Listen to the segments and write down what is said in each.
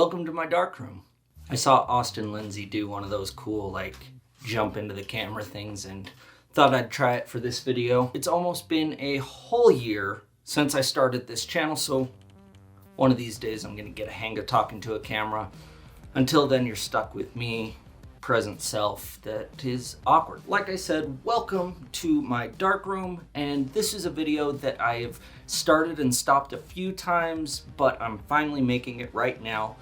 Welcome to my darkroom. I saw Austin Lindsay do one of those cool, jump into the camera things and thought I'd try it for this video. It's almost been a whole year since I started this channel, so one of these days I'm gonna get a hang of talking to a camera. Until then, you're stuck with me, present self, that is awkward. Like I said, welcome to my darkroom, and this is a video that I have started and stopped a few times, but I'm finally making it right now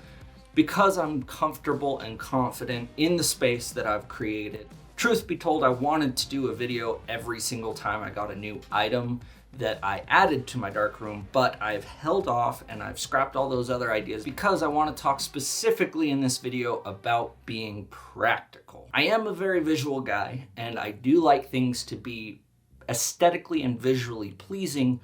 because I'm comfortable and confident in the space that I've created. Truth be told, I wanted to do a video every single time I got a new item that I added to my darkroom, but I've held off and I've scrapped all those other ideas because I want to talk specifically in this video about being practical. I am a very visual guy, and I do like things to be aesthetically and visually pleasing.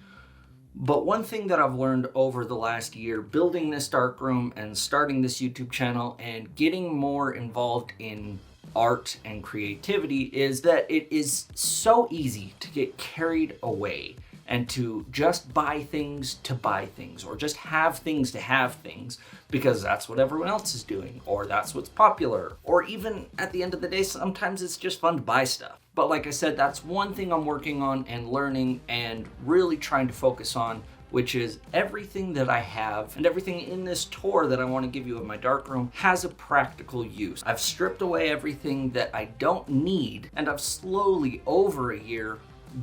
But one thing that I've learned over the last year, building this darkroom and starting this YouTube channel and getting more involved in art and creativity, is that it is so easy to get carried away and to just buy things to buy things, or just have things to have things because that's what everyone else is doing, or that's what's popular, or even at the end of the day, sometimes it's just fun to buy stuff. But like I said, that's one thing I'm working on and learning and really trying to focus on, which is everything that I have and everything in this tour that I want to give you of my darkroom has a practical use. I've stripped away everything that I don't need, and I've slowly, over a year,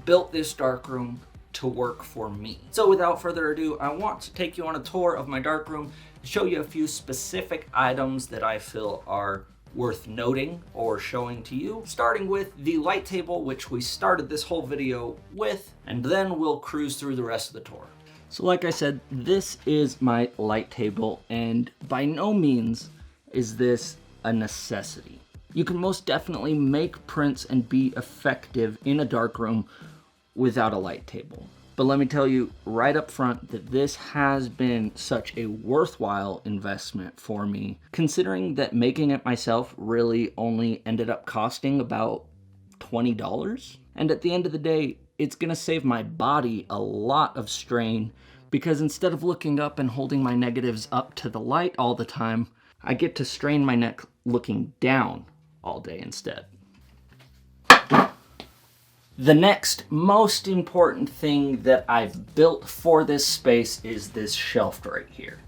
built this darkroom to work for me. So without further ado, I want to take you on a tour of my darkroom, show you a few specific items that I feel are worth noting or showing to you, starting with the light table, which we started this whole video with, and then we'll cruise through the rest of the tour. So like I said, this is my light table, and by no means is this a necessity. You can most definitely make prints and be effective in a darkroom without a light table. But let me tell you right up front that this has been such a worthwhile investment for me, considering that making it myself really only ended up costing about $20. And at the end of the day, it's gonna save my body a lot of strain, because instead of looking up and holding my negatives up to the light all the time, I get to strain my neck looking down all day instead. The next most important thing that I've built for this space is this shelf right here.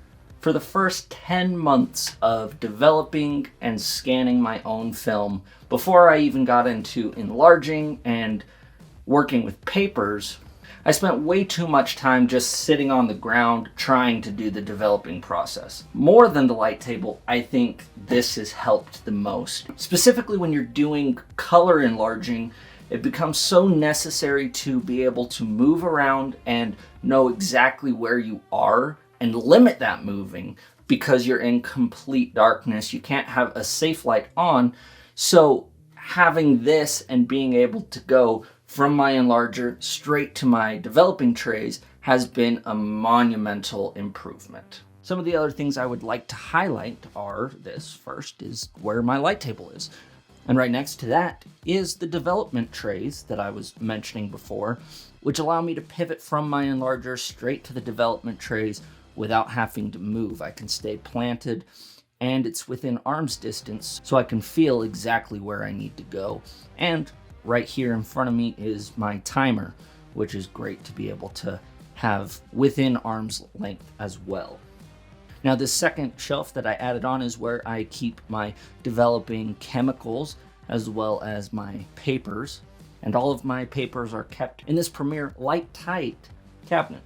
For the first 10 months of developing and scanning my own film, before I even got into enlarging and working with papers, I spent way too much time just sitting on the ground trying to do the developing process. More than the light table, I think this has helped the most. Specifically when you're doing color enlarging, it becomes so necessary to be able to move around and know exactly where you are and limit that moving, because you're in complete darkness. You can't have a safe light on. So having this and being able to go from my enlarger straight to my developing trays has been a monumental improvement. Some of the other things I would like to highlight are this. First is where my light table is. And right next to that is the development trays that I was mentioning before, which allow me to pivot from my enlarger straight to the development trays without having to move. I can stay planted, and it's within arm's distance, so I can feel exactly where I need to go. And right here in front of me is my timer, which is great to be able to have within arm's length as well. Now, this second shelf that I added on is where I keep my developing chemicals as well as my papers. And all of my papers are kept in this Premier light tight cabinet.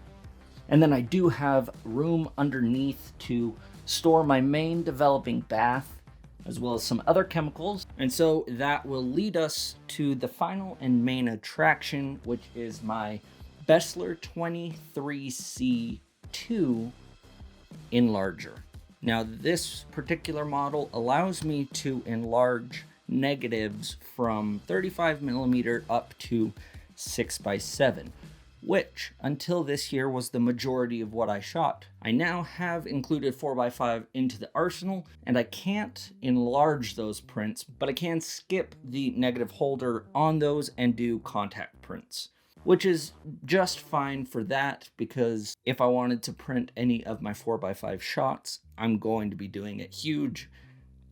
And then I do have room underneath to store my main developing bath as well as some other chemicals. And so that will lead us to the final and main attraction, which is my Besler 23C2 Enlarger. Now, this particular model allows me to enlarge negatives from 35mm up to 6x7, which until this year was the majority of what I shot. I now have included 4x5 into the arsenal, and I can't enlarge those prints, but I can skip the negative holder on those and do contact prints. which is just fine for that, because if I wanted to print any of my 4x5 shots, I'm going to be doing it huge,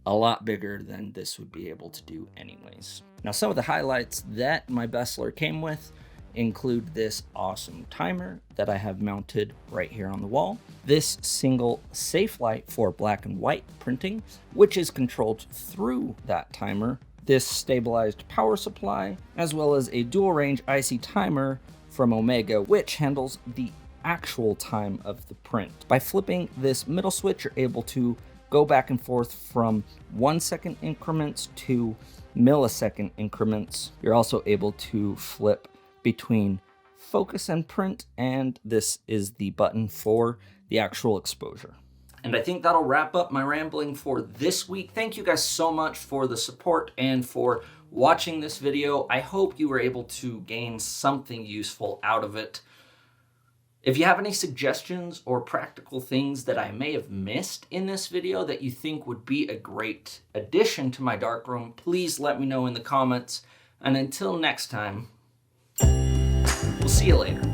a lot bigger than this would be able to do anyways. Now, some of the highlights that my Besler came with include this awesome timer that I have mounted right here on the wall, this single safe light for black and white printing, which is controlled through that timer, this stabilized power supply, as well as a dual range IC timer from Omega, which handles the actual time of the print. By flipping this middle switch, you're able to go back and forth from 1-second increments to millisecond increments. You're also able to flip between focus and print, and this is the button for the actual exposure. And I think that'll wrap up my rambling for this week. Thank you guys so much for the support and for watching this video. I hope you were able to gain something useful out of it. If you have any suggestions or practical things that I may have missed in this video that you think would be a great addition to my darkroom, please let me know in the comments. And until next time, we'll see you later.